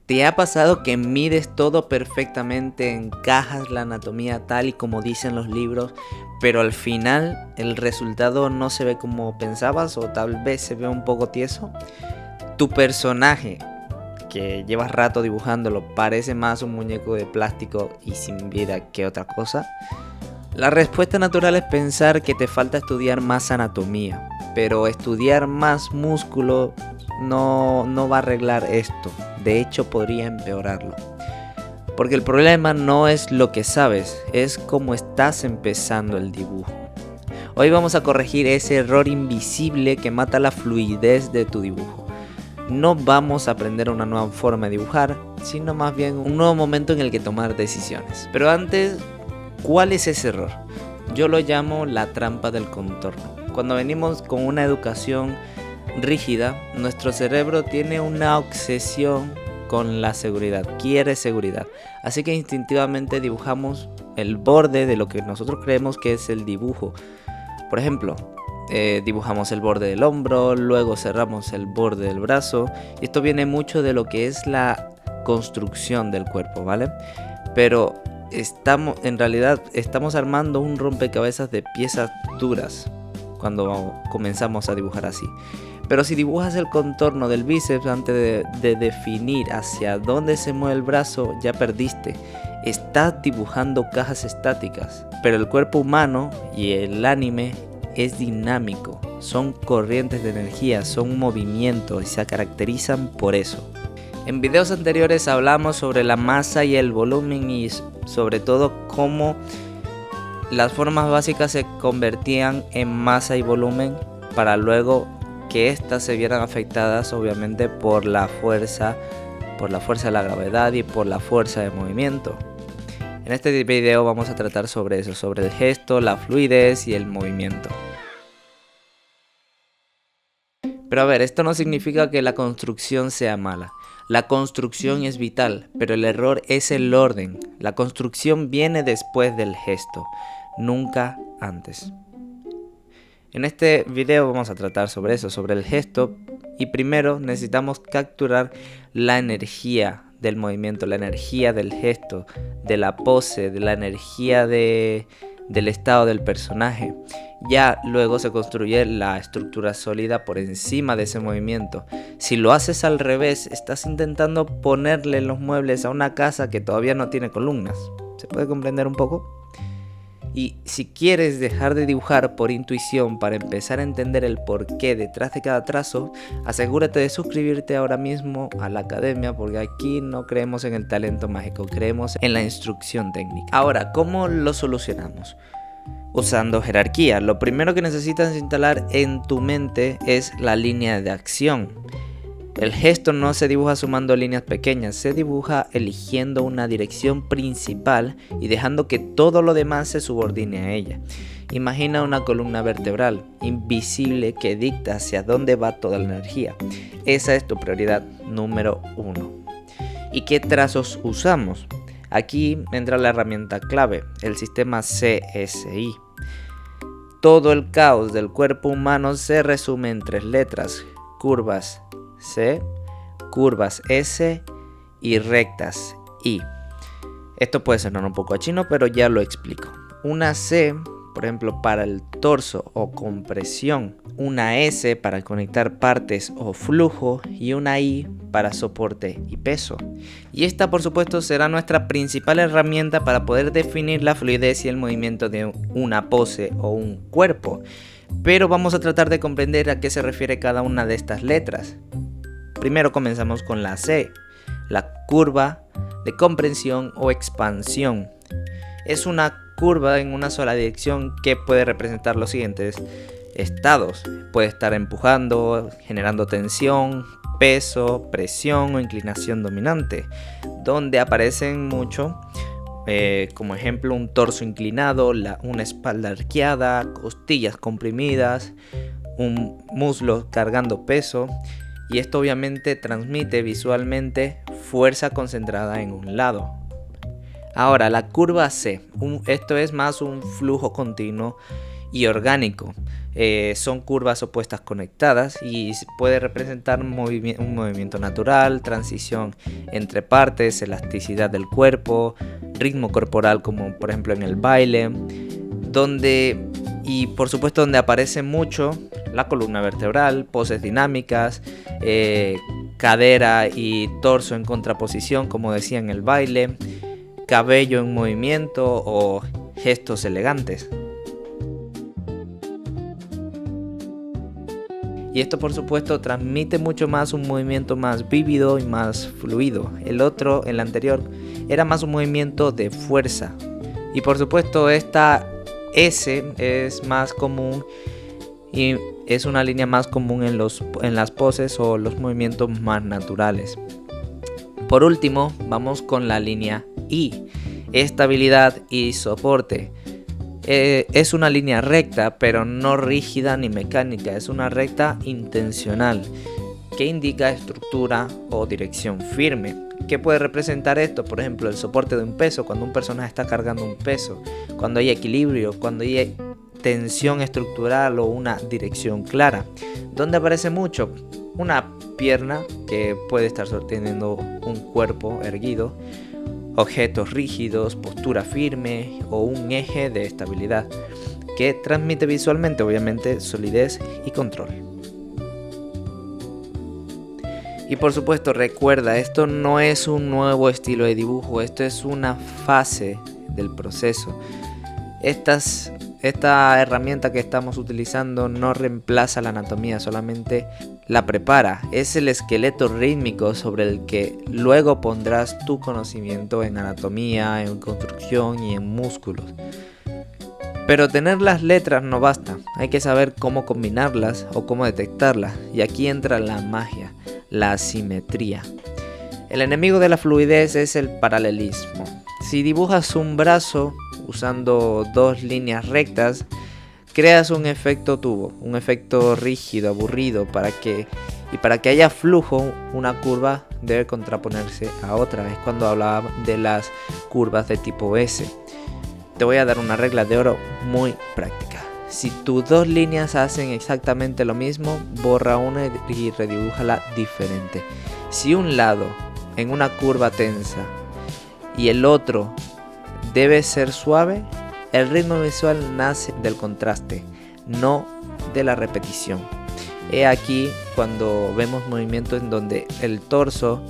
¿Te ha pasado que mides todo perfectamente, encajas la anatomía tal y como dicen los libros, pero al final el resultado no se ve como pensabas o tal vez se ve un poco tieso? Tu personaje, que llevas rato dibujándolo, parece más un muñeco de plástico y sin vida que otra cosa. La respuesta natural es pensar que te falta estudiar más anatomía, pero estudiar más músculo no va a arreglar esto. De hecho, podría empeorarlo. Porque el problema no es lo que sabes, es cómo estás empezando el dibujo. Hoy vamos a corregir ese error invisible que mata la fluidez de tu dibujo. No vamos a aprender una nueva forma de dibujar, sino más bien un nuevo momento en el que tomar decisiones. Pero antes, ¿cuál es ese error? Yo lo llamo la trampa del contorno. Cuando venimos con una educación rígida, nuestro cerebro tiene una obsesión con la seguridad, quiere seguridad. Así que instintivamente dibujamos el borde de lo que nosotros creemos que es el dibujo. Por ejemplo, dibujamos el borde del hombro, luego cerramos el borde del brazo. Y esto viene mucho de lo que es la construcción del cuerpo, ¿vale? Pero en realidad estamos armando un rompecabezas de piezas duras cuando comenzamos a dibujar así. Pero si dibujas el contorno del bíceps antes de definir hacia dónde se mueve el brazo, ya perdiste. Estás dibujando cajas estáticas. Pero el cuerpo humano y el anime es dinámico. Son corrientes de energía, son movimientos y se caracterizan por eso. En videos anteriores hablamos sobre la masa y el volumen y sobre todo cómo las formas básicas se convertían en masa y volumen para luego que éstas se vieran afectadas obviamente por la fuerza de la gravedad y por la fuerza de movimiento. En este video vamos a tratar sobre eso, sobre el gesto, la fluidez y el movimiento. Pero a ver, esto no significa que la construcción sea mala. La construcción es vital, pero el error es el orden. La construcción viene después del gesto, nunca antes. En este video vamos a tratar sobre eso, sobre el gesto, y primero necesitamos capturar la energía del movimiento, la energía del gesto, de la pose, de la energía del estado del personaje. Ya luego se construye la estructura sólida por encima de ese movimiento. Si lo haces al revés, estás intentando ponerle los muebles a una casa que todavía no tiene columnas. ¿Se puede comprender un poco? Y si quieres dejar de dibujar por intuición para empezar a entender el porqué detrás de cada trazo, asegúrate de suscribirte ahora mismo a la academia, porque aquí no creemos en el talento mágico, creemos en la instrucción técnica. Ahora, ¿cómo lo solucionamos? Usando jerarquía. Lo primero que necesitas instalar en tu mente es la línea de acción. El gesto no se dibuja sumando líneas pequeñas, se dibuja eligiendo una dirección principal y dejando que todo lo demás se subordine a ella. Imagina una columna vertebral invisible que dicta hacia dónde va toda la energía. Esa es tu prioridad número 1. ¿Y qué trazos usamos? Aquí entra la herramienta clave, el sistema CSI. Todo el caos del cuerpo humano se resume en 3 letras: curvas C, curvas S y rectas I. Esto puede sonar un poco a chino, pero ya lo explico. Una C, por ejemplo, para el torso o compresión. Una S para conectar partes o flujo. Y una I para soporte y peso. Y esta, por supuesto, será nuestra principal herramienta para poder definir la fluidez y el movimiento de una pose o un cuerpo. Pero vamos a tratar de comprender a qué se refiere cada una de estas letras. Primero comenzamos con la C, la curva de comprensión o expansión. Es una curva en una sola dirección que puede representar los siguientes estados. Puede estar empujando, generando tensión, peso, presión o inclinación dominante, donde aparecen mucho como ejemplo un torso inclinado, una espalda arqueada, costillas comprimidas, un muslo cargando peso. Y esto obviamente transmite visualmente fuerza concentrada en un lado. Ahora, la curva C. Esto es más un flujo continuo y orgánico. Son curvas opuestas conectadas y puede representar un movimiento natural, transición entre partes, elasticidad del cuerpo, ritmo corporal como por ejemplo en el baile, y por supuesto donde aparece mucho la columna vertebral, poses dinámicas, cadera y torso en contraposición como decía en el baile, cabello en movimiento o gestos elegantes. Y esto por supuesto transmite mucho más un movimiento más vívido y más fluido. El anterior, era más un movimiento de fuerza. Y por supuesto esta S es más común y es una línea más común en las poses o los movimientos más naturales. Por último, vamos con la línea I, estabilidad y soporte. Es una línea recta, pero no rígida ni mecánica, es una recta intencional que indica estructura o dirección firme. ¿Qué puede representar esto? Por ejemplo, el soporte de un peso, cuando un personaje está cargando un peso, cuando hay equilibrio, cuando hay tensión estructural o una dirección clara. ¿Dónde aparece mucho? Una pierna que puede estar sosteniendo un cuerpo erguido, objetos rígidos, postura firme o un eje de estabilidad que transmite visualmente obviamente solidez y control. Y por supuesto recuerda, esto no es un nuevo estilo de dibujo, esto es una fase del proceso. Esta herramienta que estamos utilizando no reemplaza la anatomía, solamente la prepara. Es el esqueleto rítmico sobre el que luego pondrás tu conocimiento en anatomía, en construcción y en músculos. Pero tener las letras no basta, hay que saber cómo combinarlas o cómo detectarlas. Y aquí entra la magia, la asimetría. El enemigo de la fluidez es el paralelismo. Si dibujas un brazo usando dos líneas rectas, creas un efecto tubo, un efecto rígido, aburrido, para que haya flujo, una curva debe contraponerse a otra. Es cuando hablaba de las curvas de tipo S. Te voy a dar una regla de oro muy práctica. Si tus dos líneas hacen exactamente lo mismo, borra una y redibújala diferente. Si un lado en una curva tensa y el otro debe ser suave, el ritmo visual nace del contraste, no de la repetición. He aquí cuando vemos movimientos en donde el torso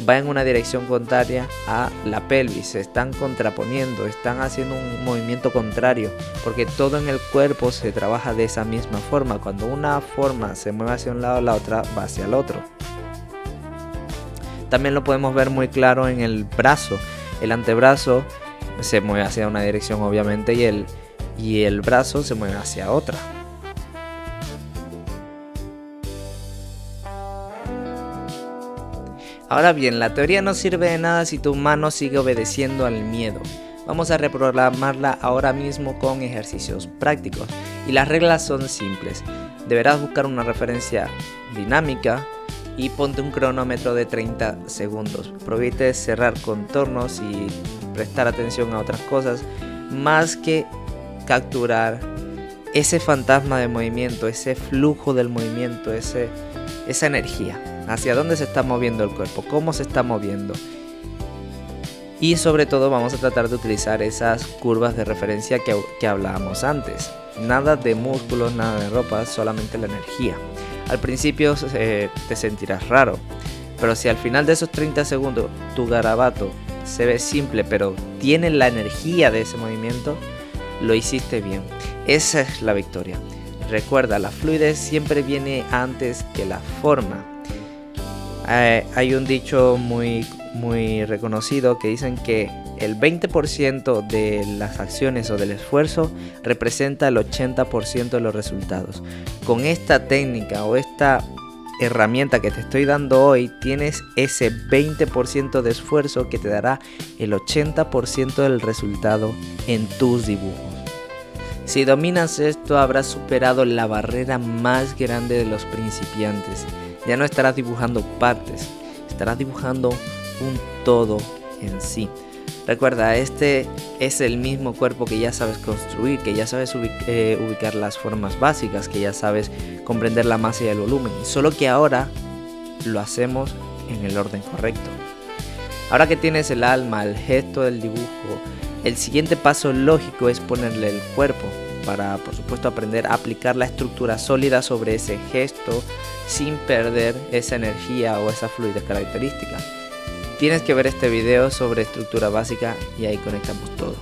va en una dirección contraria a la pelvis, se están contraponiendo, están haciendo un movimiento contrario, porque todo en el cuerpo se trabaja de esa misma forma. Cuando una forma se mueve hacia un lado, la otra va hacia el otro. También lo podemos ver muy claro en el brazo. El antebrazo se mueve hacia una dirección obviamente y el brazo se mueve hacia otra. Ahora bien, la teoría no sirve de nada si tu mano sigue obedeciendo al miedo. Vamos a reprogramarla ahora mismo con ejercicios prácticos. Y las reglas son simples. Deberás buscar una referencia dinámica y ponte un cronómetro de 30 segundos. Prohíbete cerrar contornos y prestar atención a otras cosas más que capturar ese fantasma de movimiento, ese flujo del movimiento, esa energía. Hacia dónde se está moviendo el cuerpo, cómo se está moviendo. Y sobre todo vamos a tratar de utilizar esas curvas de referencia que hablábamos antes. Nada de músculos, nada de ropa, solamente la energía. Al principio te sentirás raro, pero si al final de esos 30 segundos tu garabato se ve simple pero tiene la energía de ese movimiento, lo hiciste bien. Esa es la victoria. Recuerda, la fluidez siempre viene antes que la forma. Hay un dicho muy reconocido que dicen que el 20% de las acciones o del esfuerzo representa el 80% de los resultados. Con esta técnica o esta herramienta que te estoy dando hoy, tienes ese 20% de esfuerzo que te dará el 80% del resultado en tus dibujos. Si dominas esto, habrás superado la barrera más grande de los principiantes. Ya no estarás dibujando partes, estarás dibujando un todo en sí. Recuerda, este es el mismo cuerpo que ya sabes construir, que ya sabes ubicar las formas básicas, que ya sabes comprender la masa y el volumen, solo que ahora lo hacemos en el orden correcto. Ahora que tienes el alma, el gesto del dibujo, el siguiente paso lógico es ponerle el cuerpo, para por supuesto aprender a aplicar la estructura sólida sobre ese gesto sin perder esa energía o esa fluidez característica. Tienes que ver este video sobre estructura básica y ahí conectamos todo.